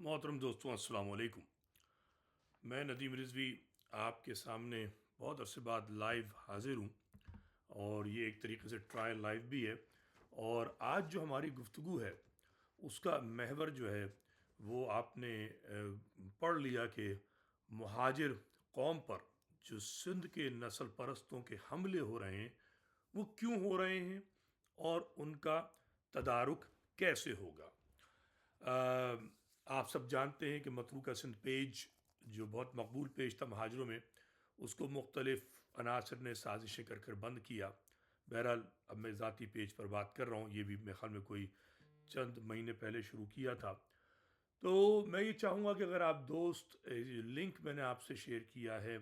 मोहतरम दोस्तों, अस्सलाम वालेकुम। मैं नदीम रिजवी आपके सामने बहुत अरसे बाद लाइव हाजिर हूँ और ये एक तरीके से ट्रायल लाइव भी है। और आज जो हमारी गुफ्तगू है उसका महवर जो है वो आपने पढ़ लिया कि मुहाजिर कौम पर जो सिंध के नस्ल परस्तों के हमले हो रहे हैं वो क्यों हो रहे हैं और उनका तदारुक कैसे होगा। आप सब जानते हैं कि मतरूका सिंध पेज जो बहुत मकबूल पेज था महाजरों में, उसको मुख्तलिफ अनासर ने साजिशें कर कर बंद किया। बहरहाल अब मैं ज़ाती पेज पर बात कर रहा हूँ, ये भी मेरे ख्याल में कोई चंद महीने पहले शुरू किया था। तो मैं ये चाहूँगा कि अगर आप दोस्त लिंक मैंने आपसे शेयर किया है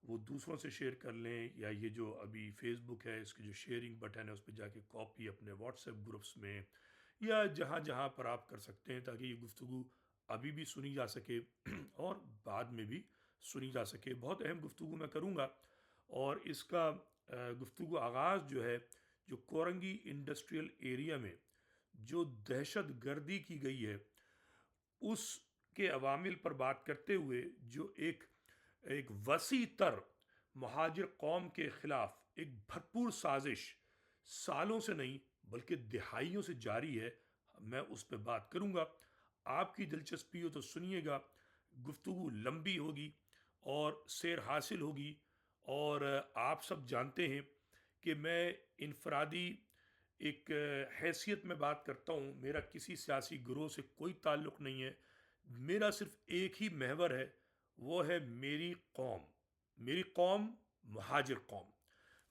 वो दूसरों से शेयर कर लें, या ये जो अभी फेसबुक है इसकी जो शेयरिंग बटन है उस पर जाके कॉपी अपने व्हाट्सएप ग्रुप्स में या जहाँ जहाँ पर आप कर सकते हैं, ताकि ये गुफ्तगू अभी भी सुनी जा सके और बाद में भी सुनी जा सके। बहुत अहम गुफ्तगू मैं करूँगा और इसका गुफ्तगू आगाज़ जो है, जो कोरंगी इंडस्ट्रियल एरिया में जो दहशत गर्दी की गई है उसके अवामिल पर बात करते हुए, जो एक एक वसी तर महाजिर कौम के ख़िलाफ़ एक भरपूर साजिश सालों से नहीं बल्कि दिहाइयों से जारी है, मैं उस पर बात करूँगा। आपकी दिलचस्पी हो तो सुनिएगा, गुफ्तगू लंबी होगी और सैर हासिल होगी। और आप सब जानते हैं कि मैं इनफरादी एक हैसियत में बात करता हूँ, मेरा किसी सियासी गिरोह से कोई ताल्लुक़ नहीं है। मेरा सिर्फ एक ही महवर है, वो है मेरी कौम महाजिर कौम।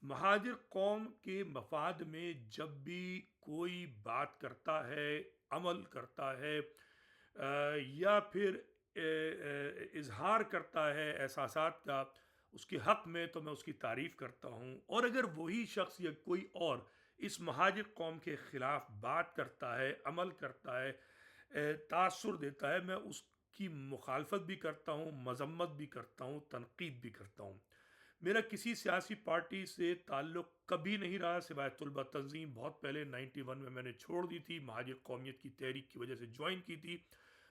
महाजिर कौम के मफाद में जब भी कोई बात करता है, अमल करता है या फिर इजहार करता है एहसासात का उसके हक़ में, तो मैं उसकी तारीफ़ करता हूँ। और अगर वही शख्स या कोई और इस महाजिर कौम के ख़िलाफ़ बात करता है, अमल करता है, तासुर देता है, मैं उसकी मुखालफत भी करता हूँ, मजम्मत भी करता हूँ, तनकीद भी करता हूँ। मेरा किसी सियासी पार्टी से ताल्लुक़ कभी नहीं रहा सिवाय तुलबा तंजीम। बहुत पहले 91 में मैंने छोड़ दी थी, महाजिर कौमियत की तहरीक की वजह से ज्वाइन की थी।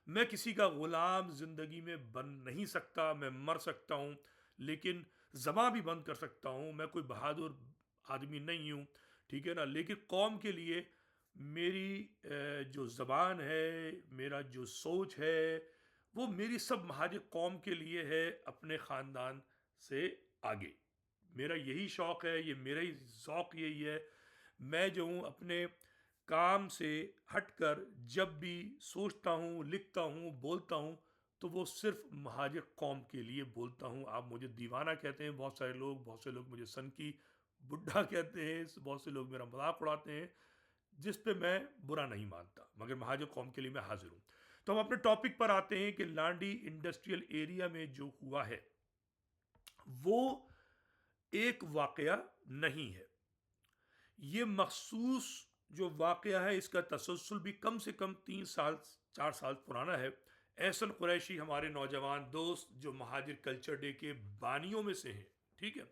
मैं किसी का ग़ुलाम ज़िंदगी में बन नहीं सकता। मैं मर सकता हूँ लेकिन ज़बां भी बंद कर सकता हूँ। मैं कोई बहादुर आदमी नहीं हूँ, ठीक है ना। लेकिन कौम के लिए मेरी जो ज़बान है, मेरा जो सोच है, वो मेरी सब महाजिर कौम के लिए है, अपने ख़ानदान से आगे। मेरा यही शौक़ है, ये मेरा ही ज़ौक़ यही है। मैं जो हूँ अपने काम से हटकर जब भी सोचता हूँ, लिखता हूँ, बोलता हूँ तो वो सिर्फ महाजिर कौम के लिए बोलता हूँ। आप मुझे दीवाना कहते हैं बहुत सारे लोग, बहुत से लोग मुझे सनकी बुड्ढा कहते हैं, बहुत से लोग मेरा मजाक उड़ाते हैं, जिस पे मैं बुरा नहीं मानता, मगर महाजिर कौम के लिए मैं हाजिर हूँ। तो हम अपने टॉपिक पर आते हैं कि लांडी इंडस्ट्रियल एरिया में जो हुआ है वो एक वाकया नहीं है। ये मखसूस जो वाकया है इसका तसलसल भी कम से कम 3 साल 4 साल पुराना है। एहसन कुरैशी हमारे नौजवान दोस्त जो महाजिर कल्चर डे के बानियों में से हैं, ठीक है,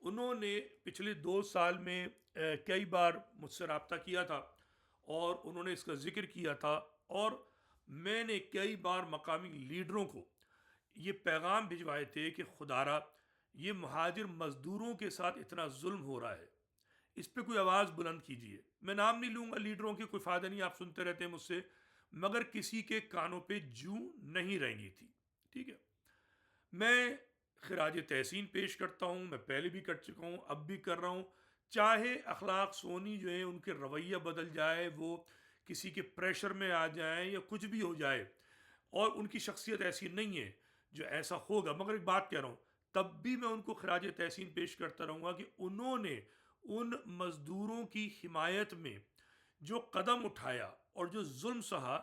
उन्होंने पिछले 2 साल में कई बार मुझसे रब्ता किया था और उन्होंने इसका जिक्र किया था। और मैंने कई बार मकामी लीडरों को ये पैगाम भिजवाए थे कि खुदारा ये महाजिर मज़दूरों के साथ इतना जुल्म हो रहा है, इस पे कोई आवाज़ बुलंद कीजिए। मैं नाम नहीं लूँगा लीडरों के, कोई फ़ायदा नहीं, आप सुनते रहते हैं मुझसे, मगर किसी के कानों पे जूं नहीं रहेंगी थी, ठीक है। मैं खिराज तहसीन पेश करता हूँ, मैं पहले भी कर चुका हूँ, अब भी कर रहा हूँ। चाहे अखलाक सोनी जो है उनके रवैया बदल जाए, वो किसी के प्रेशर में आ जाए या कुछ भी हो जाए, और उनकी शख्सियत ऐसी नहीं है जो ऐसा होगा, मगर एक बात कह रहा हूँ, तब भी मैं उनको खिराज तहसीन पेश करता रहूँगा कि उन्होंने उन मज़दूरों की हिमायत में जो कदम उठाया और जो जुल्म सहा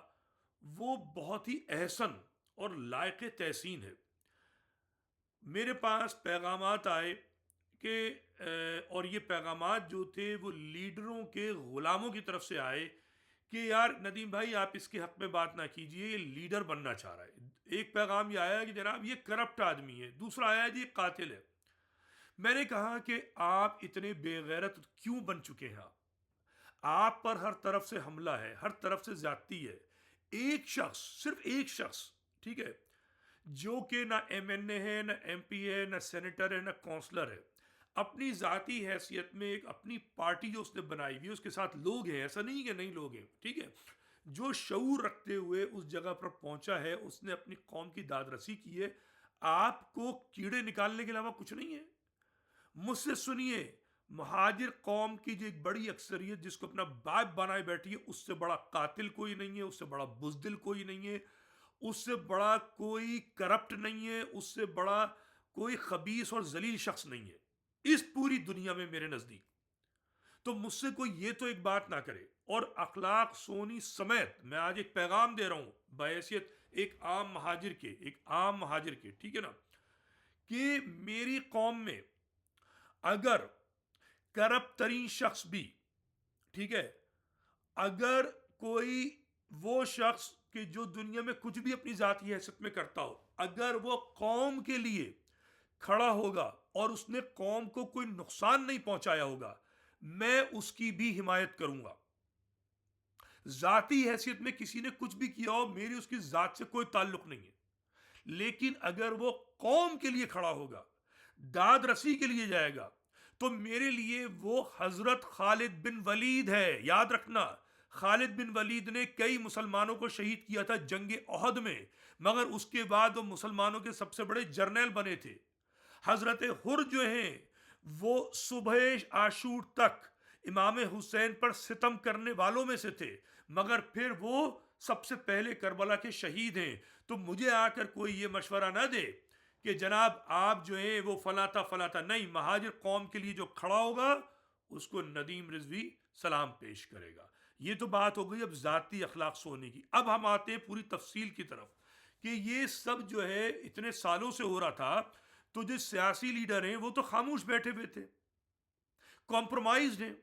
वो बहुत ही एहसन और लायक तहसीन है। मेरे पास पैगामात आए कि और ये पैगामात जो थे वो लीडरों के ग़ुलामों की तरफ से आए कि यार नदीम भाई आप इसके हक़ में बात ना कीजिए, ये लीडर बनना चाह रहा है। एक पैगाम ये आया कि जनाब ये करप्ट आदमी है, दूसरा आया जी ये कातिल है। मैंने कहा कि आप इतने बेगैरत क्यों बन चुके हैं? आप पर हर तरफ से हमला है, हर तरफ से ज्यादती है। एक शख्स, सिर्फ एक शख्स, ठीक है, जो कि ना एमएनए है, ना एमपी है, ना सेनेटर है, ना काउंसलर है, अपनी जाती हैसियत में एक अपनी पार्टी जो उसने बनाई हुई है, उसके साथ लोग हैं, ऐसा नहीं कि नहीं लोग हैं, ठीक है, जो शऊर रखते हुए उस जगह पर पहुंचा है, उसने अपनी कौम की दादरसी की है। आपको कीड़े निकालने के अलावा कुछ नहीं है। मुझसे सुनिए, महाजिर कौम की जो एक बड़ी अक्सरियत जिसको अपना बाप बनाए बैठी है, उससे बड़ा कातिल कोई नहीं है, उससे बड़ा बुजदिल कोई नहीं है, उससे बड़ा कोई करप्ट नहीं है, उससे बड़ा कोई खबीस और जलील शख्स नहीं है इस पूरी दुनिया में मेरे नजदीक। तो मुझसे कोई ये तो एक बात ना करे। और अखलाक सोनी समेत मैं आज एक पैगाम दे रहा हूं बहैसियत एक आम महाजिर के, ठीक है ना, कि मेरी कौम में अगर करप्ट तरीन शख्स भी, ठीक है, अगर कोई वो शख्स कि जो दुनिया में कुछ भी अपनी जाती हैसियत में करता हो, अगर वो कौम के लिए खड़ा होगा और उसने कौम को कोई नुकसान नहीं पहुंचाया होगा, मैं उसकी भी हिमायत करूंगा। जाती हैसियत में किसी ने कुछ भी किया हो, मेरी उसकी जात से कोई ताल्लुक नहीं है, लेकिन अगर वो कौम के लिए खड़ा होगा, दाद रसी के लिए जाएगा, तो मेरे लिए वो हजरत खालिद बिन वलीद है। याद रखना, खालिद बिन वलीद ने कई मुसलमानों को शहीद किया था जंग ओहद में, मगर उसके बाद वो मुसलमानों के सबसे बड़े जर्नल बने थे। हजरत हुर जो हैं, वो सुबह आशूर तक इमाम हुसैन पर सितम करने वालों में से थे, मगर फिर वो सबसे पहले करबला के शहीद हैं। तो मुझे आकर कोई ये मशवरा ना दे कि जनाब आप जो है वो फलाता फलाता नहीं, महाजिर कौम के लिए जो खड़ा होगा उसको नदीम रिजवी सलाम पेश करेगा। ये तो बात हो गई अब जाती अखलाक सोने की। अब हम आते हैं पूरी तफसील की तरफ कि ये सब जो है इतने सालों से हो रहा था, तो जो सियासी लीडर हैं वो तो खामोश बैठे हुए थे, कॉम्प्रोमाइज्ड हैं।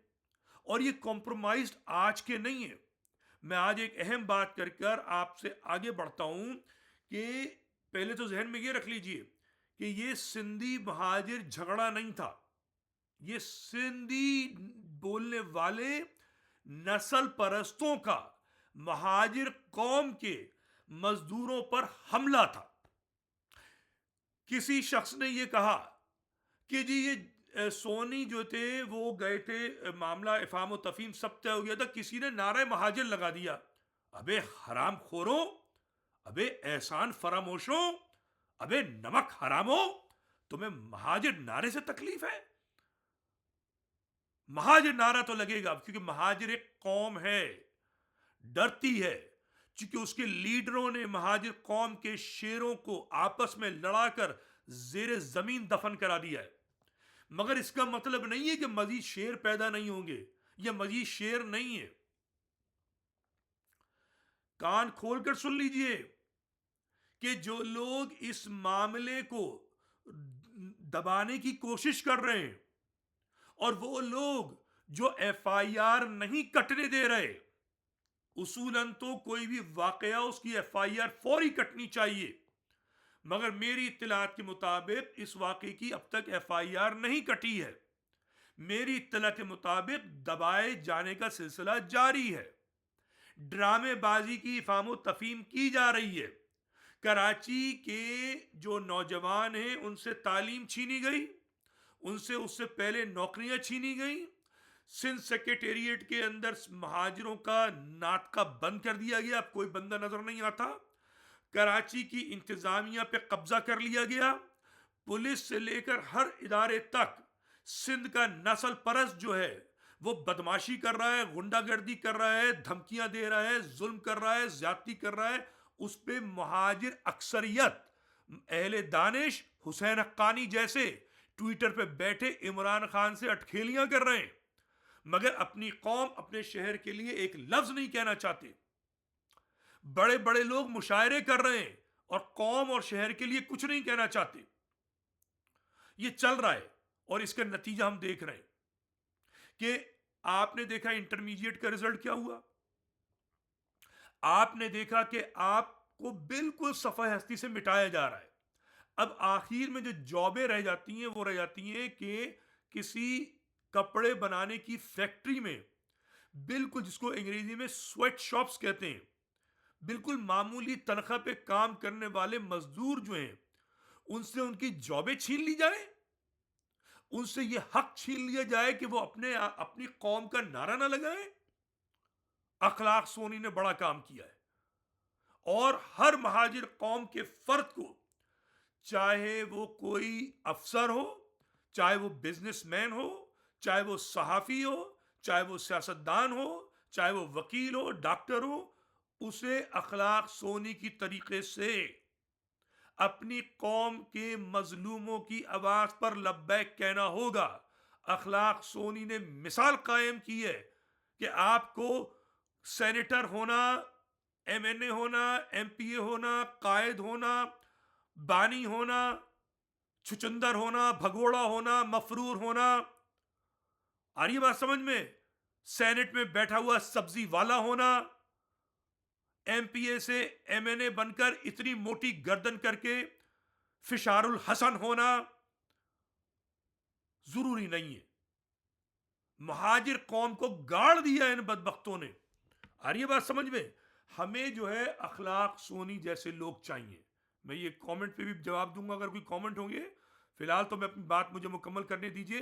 और ये कॉम्प्रोमाइज्ड आज के नहीं है। मैं आज एक अहम बात कर कर आपसे आगे बढ़ता हूं कि पहले तो जहन में ये रख लीजिए कि ये सिंधी महाजिर झगड़ा नहीं था, ये सिंधी बोलने वाले नस्ल परस्तों का महाजिर कौम के मजदूरों पर हमला था। किसी शख्स ने यह कहा कि जी ये सोनी जो थे वो गए थे, मामला इफाम व तफीम सब तय हो गया था, किसी ने नारे महाजिर लगा दिया। अबे हराम खोरो, अबे एहसान फरामोशो, अबे नमक हरामो, तुम्हें महाजिर नारे से तकलीफ है? महाजिर नारा तो लगेगा, क्योंकि महाजिर एक कौम है, डरती है, क्योंकि उसके लीडरों ने महाजिर कौम के शेरों को आपस में लड़ाकर जेर जमीन दफन करा दिया है। मगर इसका मतलब नहीं है कि मजीद शेर पैदा नहीं होंगे, यह मजीद शेर नहीं है। कान खोलकर सुन लीजिए कि जो लोग इस मामले को दबाने की कोशिश कर रहे हैं और वो लोग जो एफआईआर नहीं कटने दे रहे, उसूलन तो कोई भी वाकया उसकी एफआईआर फौरी कटनी चाहिए, मगर मेरी इत्तलात के मुताबिक इस वाकये की अब तक एफआईआर नहीं कटी है। मेरी इत्तला के मुताबिक दबाए जाने का सिलसिला जारी है, ड्रामेबाजी की इफाम तफीम की जा रही है। कराची के जो नौजवान हैं उनसे तालीम छीनी गई, उनसे उससे पहले नौकरियां छीनी गई, सिंध सेक्रेटेरिएट के अंदर महाजिरों का नाटका बंद कर दिया गया, अब कोई बंदा नजर नहीं आता। कराची की इंतजामिया पे कब्जा कर लिया गया, पुलिस से लेकर हर इदारे तक सिंध का नस्ल परस्त जो है वो बदमाशी कर रहा है, गुंडागर्दी कर रहा है, धमकियां दे रहा है, जुल्म कर रहा है, ज्यादती कर रहा है। उस पे महाजिर अक्सरियत अहले दानिश हुसैन हक्कानी जैसे ट्विटर पे बैठे इमरान खान से अटखेलियां कर रहे हैं, मगर अपनी कौम अपने शहर के लिए एक लफ्ज नहीं कहना चाहते। बड़े बड़े लोग मुशायरे कर रहे हैं और कौम और शहर के लिए कुछ नहीं कहना चाहते। ये चल रहा है और इसका नतीजा हम देख रहे हैं कि आपने देखा इंटरमीडिएट का रिजल्ट क्या हुआ, आपने देखा कि आपको बिल्कुल सफा हस्ती से मिटाया जा रहा है। अब आखिर में जो जॉबें रह जाती हैं वो रह जाती हैं कि किसी कपड़े बनाने की फैक्ट्री में, बिल्कुल जिसको अंग्रेजी में स्वेट शॉप्स कहते हैं, बिल्कुल मामूली तनख्वाह पे काम करने वाले मजदूर जो हैं, उनसे उनकी जॉबें छीन ली जाए, उनसे ये हक छीन लिया जाए कि वो अपनी कौम का नारा ना लगाएं। अखलाक सोनी ने बड़ा काम किया है और हर महाजिर कौम के फर्द को, चाहे वो कोई अफसर हो, चाहे वो बिजनेसमैन हो, चाहे वो सहाफी हो, चाहे वो सियासतदान हो, चाहे वो वकील हो, डॉक्टर हो, उसे अखलाक सोनी की तरीके से अपनी कौम के मजलूमों की आवाज पर लब्बैक कहना होगा। अखलाक सोनी ने मिसाल कायम की है कि आपको सेनेटर होना, एमएनए होना, एमपीए होना, कायद होना, बानी होना, छुचंदर होना, भगोड़ा होना, मफरूर होना, आ रही है बात समझ में? सेनेट में बैठा हुआ सब्जी वाला होना, एमपीए से एमएनए बनकर इतनी मोटी गर्दन करके फिशारुल हसन होना जरूरी नहीं है। महाजिर कौम को गाड़ दिया इन बदबख्तों ने। आ रही है बात समझ में? हमें जो है अखलाक सोनी जैसे लोग चाहिए। मैं ये कमेंट पे भी जवाब दूंगा अगर कोई कमेंट होंगे। फिलहाल तो मैं अपनी बात मुझे मुकम्मल करने दीजिए।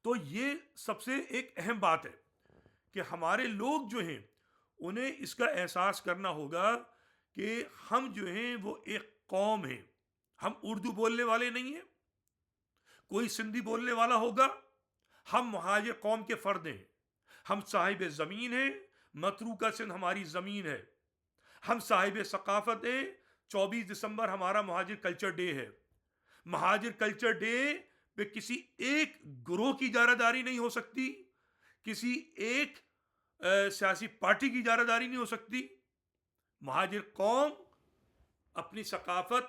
तो ये सबसे एक अहम बात है कि हमारे लोग जो हैं उन्हें इसका एहसास करना होगा कि हम जो हैं वो एक कौम है। हम उर्दू बोलने वाले नहीं हैं, कोई सिंधी बोलने वाला होगा, हम मुहाजिर कौम के फर्द हैं। हम साहिब ज़मीन हैं, मतरूका सिंध हमारी ज़मीन है। हम साहिब सकाफत हैं। 24 दिसंबर हमारा महाजिर कल्चर डे है। महाजिर कल्चर डे पे किसी एक ग्रोह की इजारादारी नहीं हो सकती, किसी एक सियासी पार्टी की इजारादारी नहीं हो सकती। महाजिर कौम अपनी सकाफत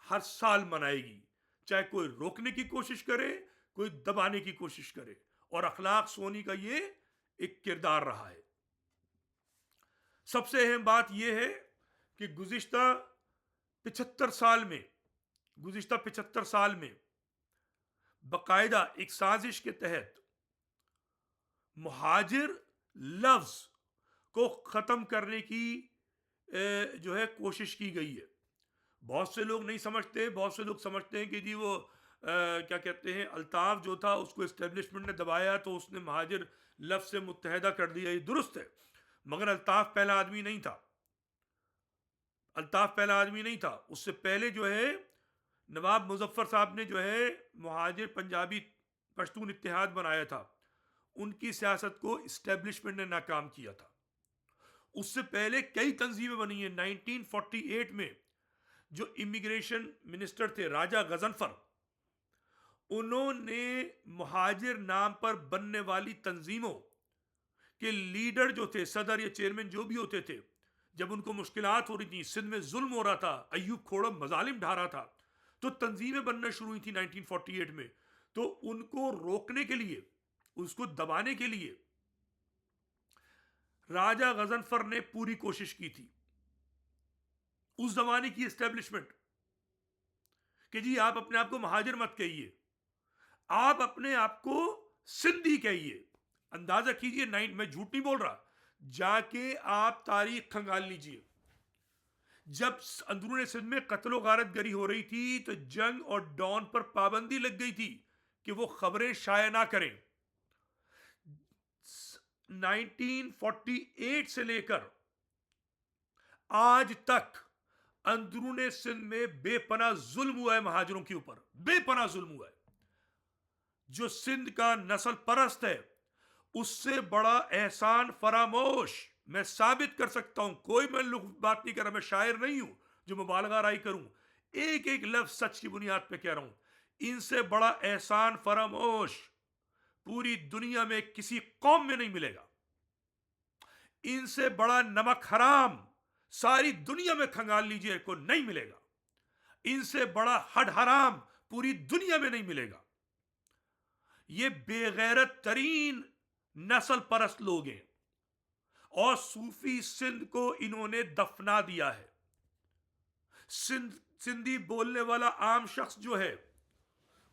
हर साल मनाएगी, चाहे कोई रोकने की कोशिश करे, कोई दबाने की कोशिश करे। और अखलाक सोनी का ये एक किरदार रहा है। सबसे अहम बात यह है कि गुज़िश्ता 75 साल में बाकायदा एक साजिश के तहत मुहाजिर लफ्ज को खत्म करने की जो है कोशिश की गई है। बहुत से लोग नहीं समझते, बहुत से लोग समझते हैं कि जी वो क्या कहते हैं, अल्ताफ जो था उसको इस्टेब्लिशमेंट ने दबाया तो उसने महाजिर लफ्ज से मुत्तहदा कर दिया। ये दुरुस्त है, मगर अल्ताफ पहला आदमी नहीं था। अल्ताफ पहला आदमी नहीं था। उससे पहले जो है नवाब मुजफ्फर साहब ने जो है मुहाजिर पंजाबी पश्तून इत्तेहाद बनाया था। उनकी सियासत को इस्टेब्लिशमेंट ने नाकाम किया था। उससे पहले कई तंजीमें बनी हैं। 1948 में जो इमिग्रेशन मिनिस्टर थे राजा गजनफर, उन्होंने मुहाजिर नाम पर बनने वाली तंजीमों के लीडर जो थे, सदर या चेयरमैन जो भी होते थे, जब उनको मुश्किलात हो रही थी, सिंध में जुल्म हो रहा था, अयूब खोड़म मजालिम ढा रहा था, तो तंजीमें बनना शुरू हुई थी 1948 में। तो उनको रोकने के लिए, उसको दबाने के लिए राजा गजनफर ने पूरी कोशिश की थी। उस जमाने की एस्टेब्लिशमेंट कि जी आप अपने आप को महाजिर मत कहिए, आप अपने आप को सिंधी कहिए। अंदाजा कीजिए, मैं झूठ नहीं बोल रहा, जाके आप तारीख खंगाल लीजिए। जब अंदरूनी सिंध में कत्लो गारत गरी हो रही थी तो जंग और डॉन पर पाबंदी लग गई थी कि वो खबरें शाया ना करें। 1948 से लेकर आज तक अंदरूनी सिंध में बेपनाह जुल्म हुआ है महाजिरों के ऊपर, बेपनाह जुल्म हुआ है। जो सिंध का नस्ल परस्त है, उससे बड़ा एहसान फरामोश मैं साबित कर सकता हूं। कोई मैं बात नहीं कर रहा, मैं शायर नहीं हूं जो मुबालगा राय करूं। एक एक लफ्ज सच की बुनियाद पे कह रहा हूं। इनसे बड़ा एहसान फरामोश पूरी दुनिया में किसी कौम में नहीं मिलेगा। इनसे बड़ा नमक हराम सारी दुनिया में खंगाल लीजिए को नहीं मिलेगा। इनसे बड़ा हड हराम पूरी दुनिया में नहीं मिलेगा। ये बेगैरत तरीन नस्ल परस्त लोग हैं और सूफी सिंध को इन्होंने दफना दिया है। सिंधी बोलने वाला आम शख्स जो है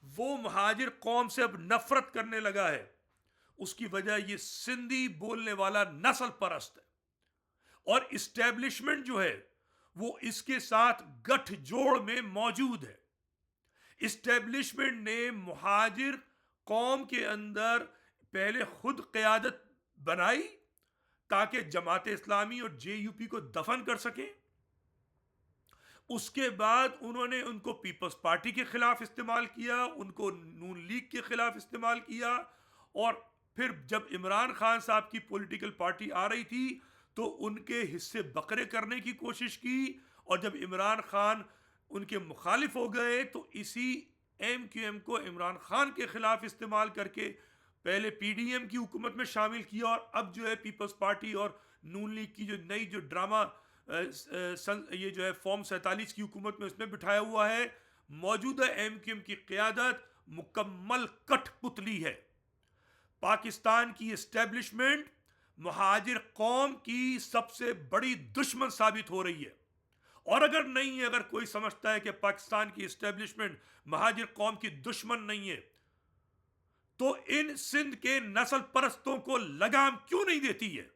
वो महाजिर कौम से अब नफरत करने लगा है। उसकी वजह ये सिंधी बोलने वाला नस्ल परस्त है और इस्टेब्लिशमेंट जो है वो इसके साथ गठजोड़ में मौजूद है। इस्टेब्लिशमेंट ने मुहाजिर कौम के अंदर पहले खुद क़यादत बनाई ताकि जमात इस्लामी और जेयूपी को दफन कर सकें। उसके बाद उन्होंने उनको पीपल्स पार्टी के खिलाफ इस्तेमाल किया, उनको नून लीग के खिलाफ इस्तेमाल किया, और फिर जब इमरान खान साहब की पॉलिटिकल पार्टी आ रही थी तो उनके हिस्से बकरे करने की कोशिश की, और जब इमरान खान उनके मुखालिफ हो गए तो इसी MQM को इमरान खान के खिलाफ इस्तेमाल करके पहले PDM की हुकूमत में शामिल किया, और अब जो है पीपल्स पार्टी और नून लीग की जो नई जो ड्रामा ये जो है फॉर्म 47 की हुकूमत में उसमें बिठाया हुआ है। मौजूदा MQM की क़यादत मुकम्मल कठपुतली है। पाकिस्तान की एस्टेब्लिशमेंट मुहाजिर कौम की सबसे बड़ी दुश्मन साबित हो रही है, और अगर नहीं है, अगर कोई समझता है कि पाकिस्तान की एस्टेब्लिशमेंट मुहाजिर कौम की दुश्मन नहीं है, तो इन सिंध के नस्ल परस्तों को लगाम क्यों नहीं देती है?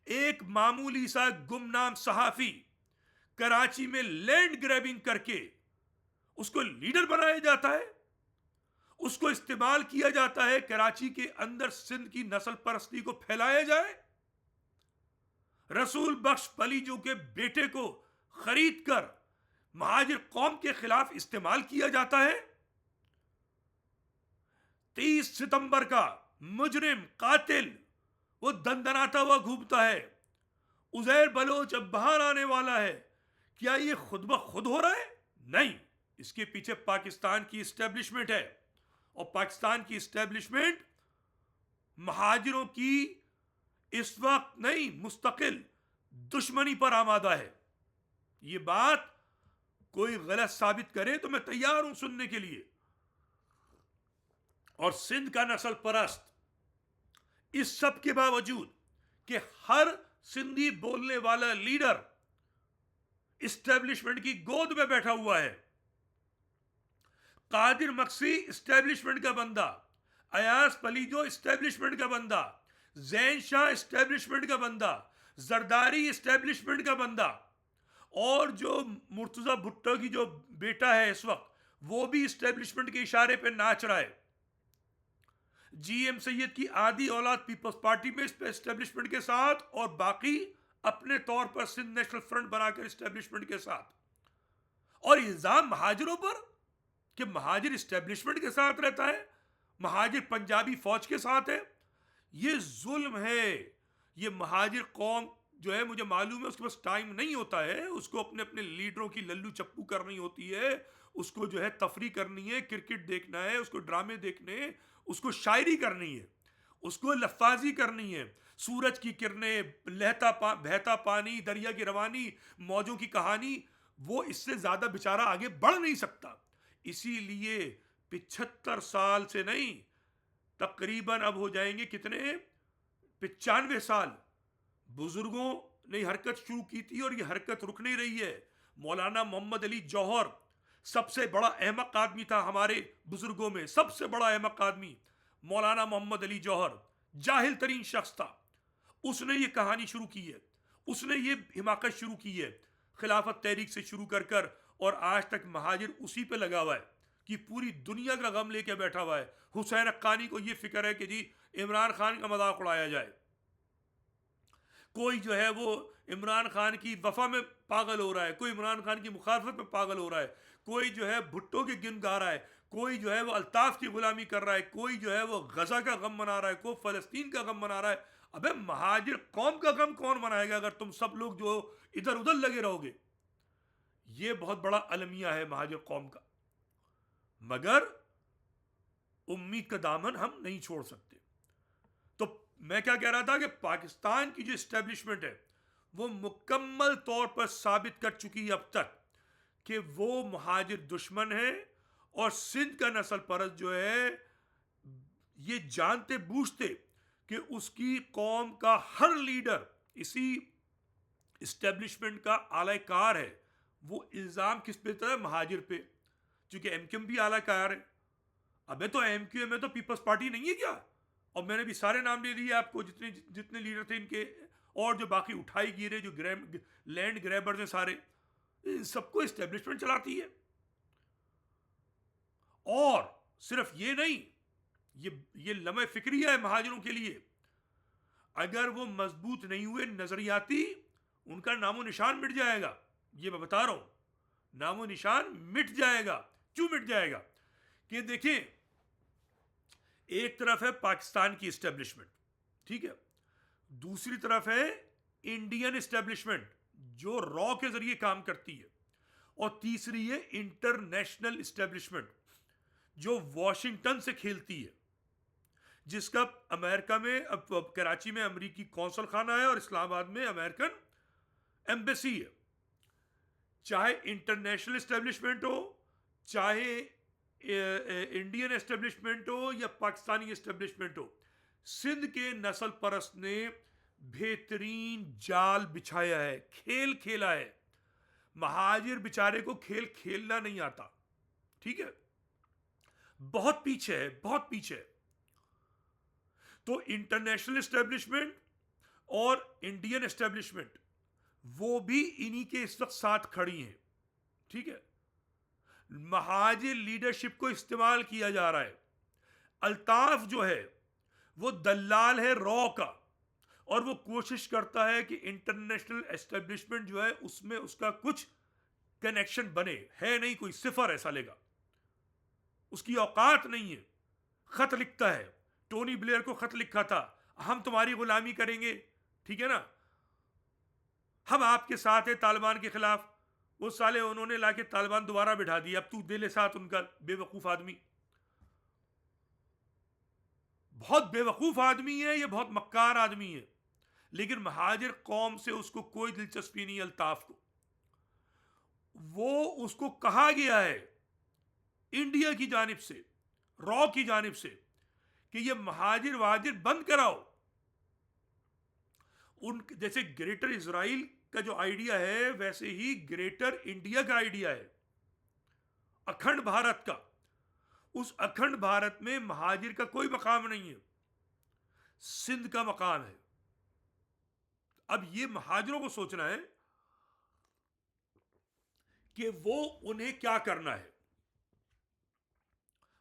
एक मामूली सा गुमनाम सहाफी कराची में लैंड ग्रैबिंग करके उसको लीडर बनाया जाता है, उसको इस्तेमाल किया जाता है कराची के अंदर सिंध की नस्ल परस्ती को फैलाया जाए। रसूल बख्श पलीजू के बेटे को खरीद कर महाजिर कौम के खिलाफ इस्तेमाल किया जाता है। 30 सितंबर का मुजरिम कातिल वो दंदनाता हुआ घूमता है। उजैर बलोच अब बाहर आने वाला है। क्या ये खुद ब खुद हो रहा है? नहीं, इसके पीछे पाकिस्तान की इस्टेब्लिशमेंट है, और पाकिस्तान की इस्टेब्लिशमेंट महाजिरों की इस वक्त नहीं मुस्तकिल दुश्मनी पर आमादा है। ये बात कोई गलत साबित करे तो मैं तैयार हूं सुनने के लिए। और सिंध का नस्ल परस्त इस सब के बावजूद कि हर सिंधी बोलने वाला लीडर इस्टेब्लिशमेंट की गोद में बैठा हुआ है। कादिर मक्सी इस्टेब्लिशमेंट का बंदा, अयास पलीजो इस्टेब्लिशमेंट का बंदा, जैन शाह इस्टेब्लिशमेंट का बंदा, जरदारी इस्टेब्लिशमेंट का बंदा, और जो मुर्तजा भुट्टो की जो बेटा है इस वक्त वो भी इस्टेब्लिशमेंट के इशारे पे नाच रहा है। GM सैयद की आधी औलाद पीपल्स पार्टी में इस्टेब्लिशमेंट के साथ, और बाकी अपने तौर पर सिंध नेशनल फ्रंट बनाकर इस्टेब्लिशमेंट के साथ। और इल्जाम महाजिरों पर कि महाजिर इस्टेब्लिशमेंट के साथ रहता है, महाजिर पंजाबी फौज के साथ है। ये जुल्म है। ये महाजिर कौम जो है, मुझे मालूम है उसके पास टाइम नहीं होता है, उसको अपने अपने लीडरों की लल्लू चप्पू करनी होती है, उसको जो है तफरी करनी है, क्रिकेट देखना है, उसको ड्रामे देखने, उसको शायरी करनी है, उसको लफ्फाजी करनी है। सूरज की किरणें, बहता पानी, दरिया की रवानी, मौजों की कहानी, वो इससे ज्यादा बेचारा आगे बढ़ नहीं सकता। इसीलिए 75 साल से नहीं, तकरीबन अब हो जाएंगे कितने, 95 साल बुजुर्गों ने हरकत शुरू की थी, और ये हरकत रुक नहीं रही है। मौलाना मोहम्मद अली जौहर सबसे बड़ा अहमक आदमी था हमारे बुजुर्गों में, सबसे बड़ा अहमक आदमी मौलाना मोहम्मद अली जौहर, जाहिल तरीन शख्स था। उसने ये कहानी शुरू की है, उसने ये हिमाकत शुरू की है, खिलाफत तहरीक से शुरू कर कर, और आज तक महाजिर उसी पे लगा हुआ है कि पूरी दुनिया का गम लेके बैठा हुआ है। हुसैन हक्कानी को ये फिक्र है कि जी इमरान खान का मजाक उड़ाया जाए। कोई जो है वो इमरान खान की वफा में पागल हो रहा है, कोई इमरान खान की मुखालफत में पागल हो रहा है, कोई जो है भुट्टो के गिन गा रहा है, कोई जो है वो अल्ताफ की गुलामी कर रहा है, कोई जो है वो गजा का गम मना रहा है, कोई फलस्तीन का गम मना रहा है। अबे महाजिर कौम का गम कौन मनाएगा अगर तुम सब लोग जो इधर उधर लगे रहोगे? ये बहुत बड़ा अलमिया है महाजिर कौम का, मगर उम्मीद का दामन हम नहीं छोड़ सकते। तो मैं क्या कह रहा था कि पाकिस्तान की जो इस्टेब्लिशमेंट है वो मुकम्मल तौर पर साबित कर चुकी है अब तक कि वो महाजिर दुश्मन है, और सिंध का नस्ल परस्त जो है ये जानते बूझते कि उसकी कौम का हर लीडर इसी इस्टेब्लिशमेंट का आलाकार है, वो इल्जाम किस पे देता है? महाजिर पे। क्योंकि MQM भी आलाकार है। अबे तो MQM में तो पीपल्स पार्टी नहीं है क्या? और मैंने भी सारे नाम ले लिए आपको, जितने जितने लीडर थे इनके, और जो बाकी उठाई गिरे जो लैंड ग्रैबर्स हैं सारे, इन सबको एस्टेब्लिशमेंट चलाती है। और सिर्फ ये नहीं, ये लम्हे फिक्रिया है महाजनों के लिए। अगर वो मजबूत नहीं हुए नजरियाती, उनका नामो निशान मिट जाएगा। ये मैं बता रहा हूं, नामो निशान मिट जाएगा। क्यों मिट जाएगा? कि देखें, एक तरफ है पाकिस्तान की एस्टेब्लिशमेंट, ठीक है, दूसरी तरफ है इंडियन एस्टेब्लिशमेंट जो रॉ के जरिए काम करती है, और तीसरी है इंटरनेशनल एस्टेब्लिशमेंट जो वॉशिंगटन से खेलती है, जिसका अमेरिका में, अब कराची में अमेरिकी कौंसल खाना है और इस्लामाबाद में अमेरिकन एम्बेसी है। चाहे इंटरनेशनल एस्टेब्लिशमेंट हो, चाहे इंडियन एस्टेब्लिशमेंट हो या पाकिस्तानी एस्टेब्लिशमेंट हो, सिंध के नस्ल परस्त ने बेहतरीन जाल बिछाया है, खेल खेला है। महाजिर बेचारे को खेल खेलना नहीं आता, ठीक है, बहुत पीछे है, बहुत पीछे है। तो इंटरनेशनल एस्टेब्लिशमेंट और इंडियन एस्टेब्लिशमेंट वो भी इन्हीं के इस वक्त साथ खड़ी हैं, ठीक है। महाजिर लीडरशिप को इस्तेमाल किया जा रहा है। अल्ताफ जो है वो दलाल है रॉ का, और वो कोशिश करता है कि इंटरनेशनल एस्टेब्लिशमेंट जो है उसमें उसका कुछ कनेक्शन बने। है नहीं, कोई सिफर ऐसा लेगा, उसकी औकात नहीं है। खत लिखता है, टोनी ब्लेयर को खत लिखा था, हम तुम्हारी गुलामी करेंगे, ठीक है ना, हम आपके साथ है तालिबान के खिलाफ। वो साले उन्होंने लाके तालिबान दोबारा बिठा दिया, अब तू दे ले साथ उनका। बेवकूफ आदमी, बहुत बेवकूफ आदमी है ये, बहुत मक्कार आदमी है। लेकिन महाजिर कौम से उसको कोई दिलचस्पी नहीं। अल्ताफ को वो उसको कहा गया है इंडिया की जानिब से, रॉ की जानिब से, कि ये महाजिर वाजिर बंद कराओ। उन जैसे ग्रेटर इजराइल का जो आइडिया है, वैसे ही ग्रेटर इंडिया का आइडिया है, अखंड भारत का। उस अखंड भारत में महाजिर का कोई मकाम नहीं है, सिंध का मकाम है। अब ये महाजिरों को सोचना है कि वो उन्हें क्या करना है।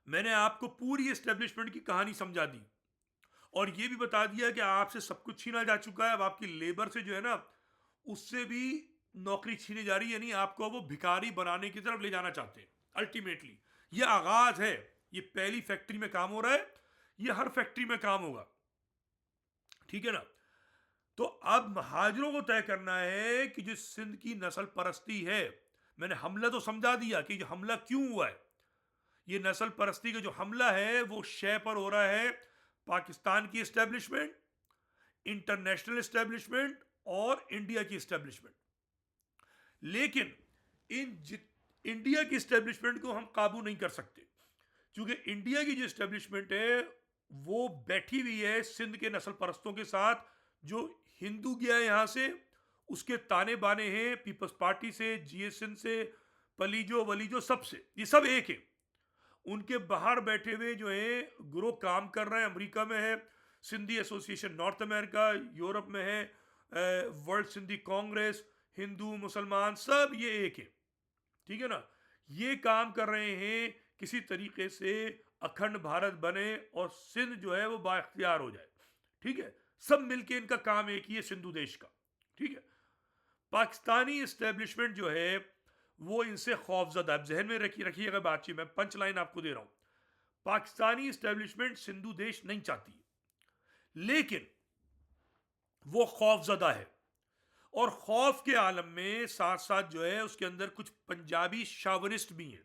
मैंने आपको पूरी एस्टेब्लिशमेंट की कहानी समझा दी, और ये भी बता दिया कि आपसे सब कुछ छीना जा चुका है। अब आपकी लेबर से जो है ना, उससे भी नौकरी छीनी जा रही है, यानी आपको वो भिखारी बनाने की तरफ ले जाना चाहते हैं। अल्टीमेटली ये आगाज है, ये पहली फैक्ट्री में काम हो रहा है, ये हर फैक्ट्री में काम होगा, ठीक है ना। तो अब महाजिरों को तय करना है कि जो सिंध की नस्ल परस्ती है, मैंने हमला तो समझा दिया कि जो हमला क्यों हुआ है। ये नस्ल परस्ती का जो हमला है वो शय पर हो रहा है पाकिस्तान की एस्टेब्लिशमेंट, इंटरनेशनल एस्टेब्लिशमेंट और इंडिया की एस्टेब्लिशमेंट। लेकिन इंडिया की एस्टेब्लिशमेंट को हम काबू नहीं कर सकते, क्योंकि इंडिया की जो एस्टेब्लिशमेंट है वो बैठी हुई है सिंध के नस्ल परस्तों के साथ। जो हिंदू गया है यहां से, उसके ताने बाने हैं पीपल्स पार्टी से, जीएसएन से, पलीजो वलीजो, सबसे, ये सब एक है। उनके बाहर बैठे हुए जो है ग्रुप काम कर रहे हैं। अमेरिका में है Sindhi association north America, Europe में है वर्ल्ड सिंधी कांग्रेस, हिंदू मुसलमान सब ये एक है, ठीक है ना। ये काम कर रहे हैं किसी तरीके से अखंड भारत बने और सिंध जो है वो बाइख्तियार हो जाए, ठीक है। सब मिलके इनका काम एक ही है, सिंधु देश का, ठीक है। पाकिस्तानी एस्टेब्लिशमेंट जो है वो इनसे खौफजदा। अब जहन में रखिएगा बातचीत, मैं पंच लाइन आपको दे रहा हूं। पाकिस्तानी एस्टेब्लिशमेंट सिंधु देश नहीं चाहती, लेकिन वो खौफजदा है, और खौफ के आलम में साथ साथ जो है उसके अंदर कुछ पंजाबी शावनिस्ट भी हैं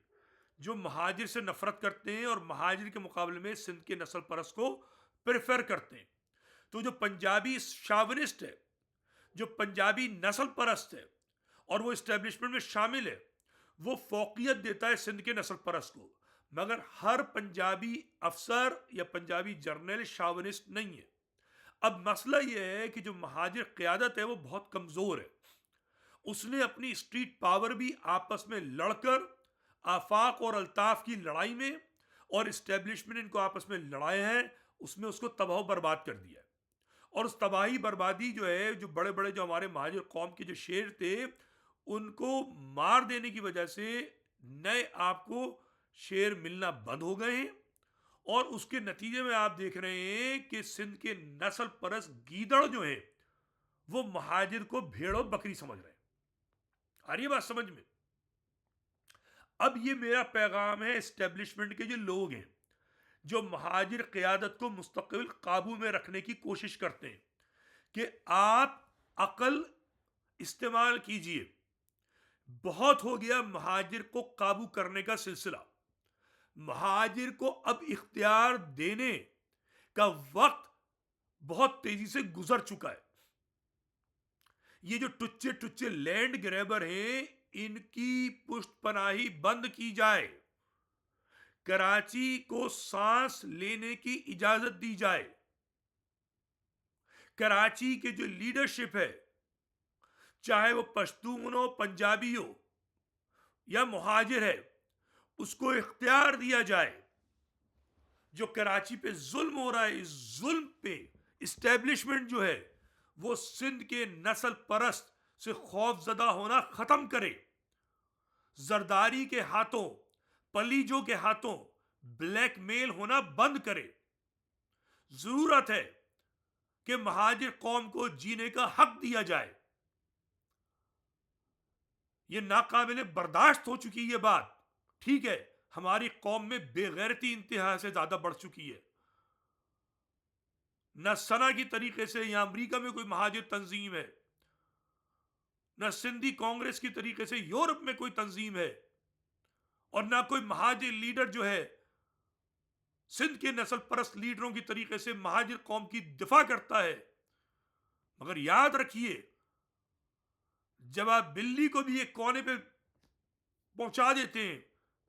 जो महाजिर से नफरत करते हैं और महाजिर के मुकाबले में सिंध के नस्ल परस्त को प्रेफर करते हैं। तो जो पंजाबी शावनिस्ट है, जो पंजाबी नस्ल परस्त है और वो एस्टेब्लिशमेंट में शामिल है, वो फौकियत देता है सिंध के नस्ल परस्त को। मगर हर पंजाबी अफसर या पंजाबी जर्नल शावनिस्ट नहीं है। अब मसला यह है कि जो महाजिर क़यादत है वो बहुत कमज़ोर है। उसने अपनी स्ट्रीट पावर भी आपस में लड़कर, आफाक और अल्ताफ की लड़ाई में, और इस्टेब्लिशमेंट इनको आपस में लड़ाए हैं, उसमें उसको तबाह बर्बाद कर दिया है। और उस तबाही बर्बादी जो है, जो बड़े बड़े जो हमारे महाजिर कौम के जो शेर थे, उनको मार देने की वजह से नए आपको शेर मिलना बंद हो गए हैं। और उसके नतीजे में आप देख रहे हैं कि सिंध के नस्ल परस्त गीदड़ जो है वो महाजिर को भेड़ और बकरी समझ रहे हैं। आ रही है बात समझ में? अब ये मेरा पैगाम है एस्टेब्लिशमेंट के जो लोग हैं, जो महाजिर क़यादत को मुस्तकिल काबू में रखने की कोशिश करते हैं, कि आप अकल इस्तेमाल कीजिए। बहुत हो गया महाजिर को काबू करने का सिलसिला। महाजिर को अब इख्तियार देने का वक्त बहुत तेजी से गुजर चुका है। ये जो टुच्चे टुच्चे लैंड ग्रैबर हैं, इनकी पुष्टपनाही बंद की जाए। कराची को सांस लेने की इजाजत दी जाए। कराची के जो लीडरशिप है, चाहे वो पश्तून हो, पंजाबी हो या मुहाजिर है, उसको इख्तियार दिया जाए। जो कराची पे जुल्म हो रहा है, इस जुल्म पे इस्टेब्लिशमेंट जो है वो सिंध के नस्ल परस्त से खौफजदा होना खत्म करे। जरदारी के हाथों, पलीजों के हाथों ब्लैकमेल होना बंद करे। जरूरत है कि महाजिर कौम को जीने का हक दिया जाए। यह नाकाबिले बर्दाश्त हो चुकी है बात। ठीक है, हमारी कौम में बेगैरती इंतहा से ज्यादा बढ़ चुकी है। न सना की तरीके से यहां अमरीका में कोई महाजिर तंजीम है, न सिंधी कांग्रेस की तरीके से यूरोप में कोई तंजीम है, और ना कोई महाजिर लीडर जो है सिंध के नस्ल परस्त लीडरों की तरीके से महाजिर कौम की दिफा करता है। मगर याद रखिए, जब आप बिल्ली को भी एक कोने पे पहुंचा देते हैं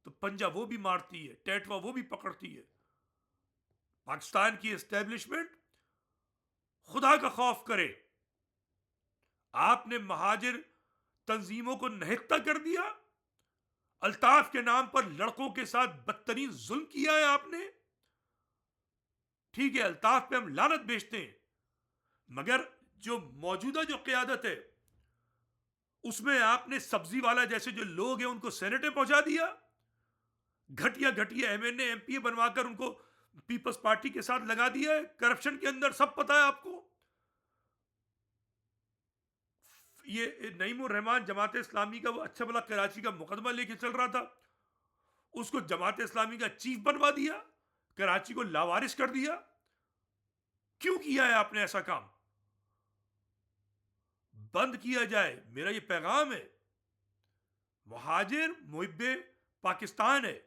तो पंजा वो भी मारती है, टैटवा वो भी पकड़ती है। पाकिस्तान की एस्टेब्लिशमेंट खुदा का खौफ करे। आपने महाजिर तंजीमों को नहित्ता कर दिया। अल्ताफ के नाम पर लड़कों के साथ बदतरीन जुल्म किया है आपने। ठीक है, अल्ताफ पे हम लानत बेचते हैं, मगर जो मौजूदा जो क़यादत है उसमें आपने सब्जी वाला जैसे जो लोग हैं उनको सेनेटे पहुंचा दिया। घटिया घटिया एमएनए एमपीए बनवाकर उनको पीपल्स पार्टी के साथ लगा दिया है। करप्शन के अंदर सब पता है आपको। ये नईमुर रहमान जमात इस्लामी का वो अच्छा भला कराची का मुकदमा लेके चल रहा था, उसको जमात इस्लामी का चीफ बनवा दिया, कराची को लावारिस कर दिया। क्यों किया है आपने ऐसा काम? बंद किया जाए, मेरा ये पैगाम है। मुहाजिर मुहिब्बे पाकिस्तान है।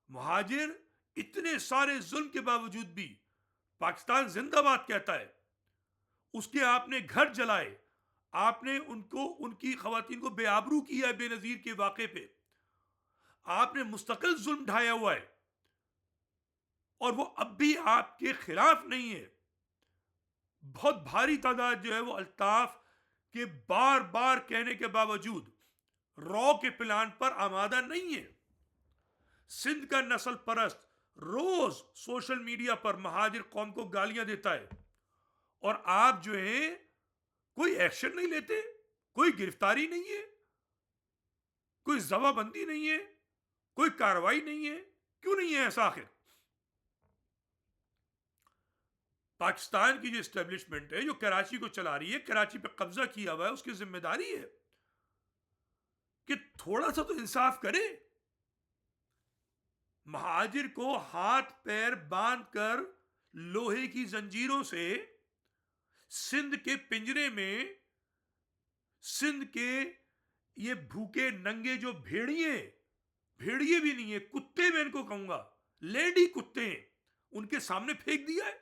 मुहाजिर इतने सारे जुल्म के बावजूद भी पाकिस्तान जिंदाबाद कहता है। उसके आपने घर जलाए, आपने उनको उनकी खवातीन को बेआबरू किया है बेनजीर के वाक़े पे। आपने मुस्तकिल जुल्म ढाया हुआ है और वो अब भी आपके खिलाफ नहीं है। बहुत भारी तादाद जो है वो अल्ताफ के बार बार कहने के बावजूद रॉ के प्लान पर आमादा नहीं है। सिंध का नस्ल परस्त रोज सोशल मीडिया पर महाजिर कौम को गालियां देता है और आप जो है कोई एक्शन नहीं लेते, कोई गिरफ्तारी नहीं है, कोई जवाबंदी नहीं है, कोई कार्रवाई नहीं है। क्यों नहीं है ऐसा? आखिर पाकिस्तान की जो एस्टेब्लिशमेंट है जो कराची को चला रही है, कराची पे कब्जा किया हुआ है, उसकी जिम्मेदारी है कि थोड़ा सा तो इंसाफ करे। महाजिर को हाथ पैर बांध कर लोहे की जंजीरों से सिंध के पिंजरे में, सिंध के ये भूखे नंगे जो भेड़िए, भेड़िए भी नहीं है, कुत्ते मैं इनको कहूंगा, लेडी कुत्ते हैं, उनके सामने फेंक दिया है।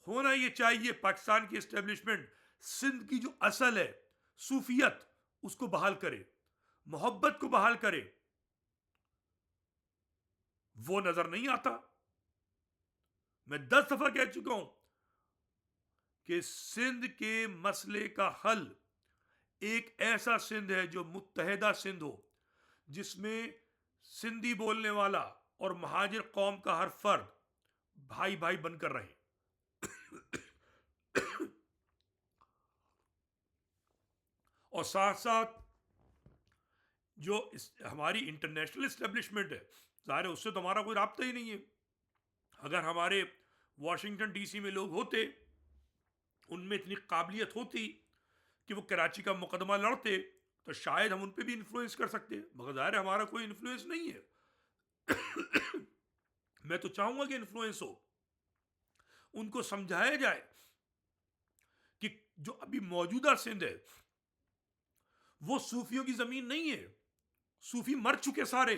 होना ये चाहिए पाकिस्तान की एस्टेब्लिशमेंट सिंध की जो असल है सूफियत, उसको बहाल करे, मोहब्बत को बहाल करे। वो नजर नहीं आता। मैं 10 दफा कह चुका हूं कि सिंध के मसले का हल एक ऐसा सिंध है जो मुत्तहदा सिंध हो, जिसमें सिंधी बोलने वाला और महाजिर कौम का हर फर्द भाई भाई बनकर रहे। और साथ साथ जो हमारी इंटरनेशनल इस्टेब्लिशमेंट है, ज़ाहिर है उससे तो हमारा कोई राब्ता ही नहीं है। अगर हमारे वाशिंगटन डीसी में लोग होते, उनमें इतनी काबिलियत होती कि वो कराची का मुकदमा लड़ते, तो शायद हम उन पर भी इन्फ्लुएंस कर सकते, मगर ज़ाहिर है हमारा कोई इन्फ्लुएंस नहीं है। मैं तो चाहूंगा कि इन्फ्लुएंस हो, उनको समझाया जाए कि जो अभी मौजूदा सिंध है वो सूफियों की जमीन नहीं है। सूफी मर चुके, सारे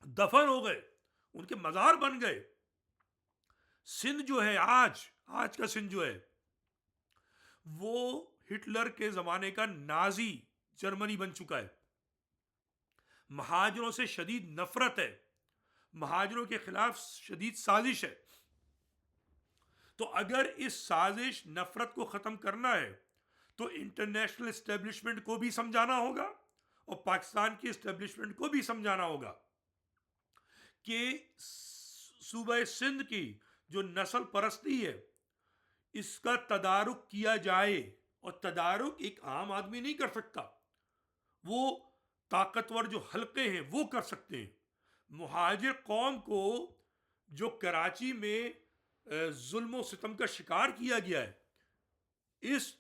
दफन हो गए, उनके मजार बन गए। सिंध जो है आज आज का सिंध जो है वो हिटलर के जमाने का नाजी जर्मनी बन चुका है। महाजरों से शदीद नफरत है, महाजरों के खिलाफ शदीद साजिश है। तो अगर इस साजिश नफरत को खत्म करना है तो इंटरनेशनल एस्टेब्लिशमेंट को भी समझाना होगा और पाकिस्तान की एस्टेब्लिशमेंट को भी समझाना होगा कि सूबा सिंध की जो नस्ल परस्ती है इसका तदारुक किया जाए। और तदारुक एक आम आदमी नहीं कर सकता, वो ताकतवर जो हलके हैं वो कर सकते हैं। मुहाजिर कौम को जो कराची में जुल्म सितम का शिकार किया गया है, इस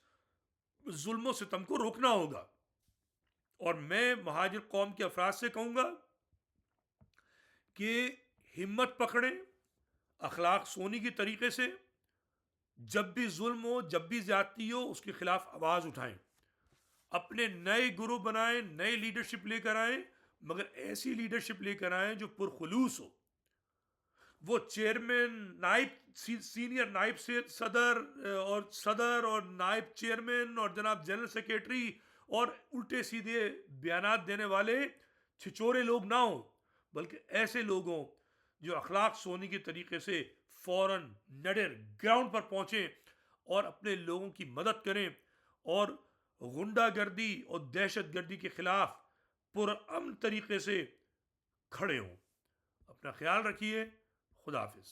जुल्म सितम को रोकना होगा। और मैं मुहाजिर कौम के अफराद से कहूंगा कि हिम्मत पकड़ें, अखलाक सोनी की तरीके से, जब भी जुल्म हो, जब भी ज्यादती हो, उसके खिलाफ आवाज उठाएं, अपने नए गुरु बनाएं, नए लीडरशिप लेकर आए, मगर ऐसी लीडरशिप लेकर आए जो पुरखुलूस हो। वो चेयरमैन, नाइब, सीनियर नाइब से सदर और नाइब चेयरमैन और जनाब जनरल सेक्रेटरी और उल्टे सीधे बयानात देने वाले छिचोरे लोग ना हो, बल्कि ऐसे लोग हों जो अखलाक सोनी के तरीके से फौरन नडर ग्राउंड पर पहुंचे और अपने लोगों की मदद करें और गुंडागर्दी और दहशतगर्दी के खिलाफ पुरअमन तरीके से खड़े हों। अपना ख्याल रखिए। खुदा हाफिज।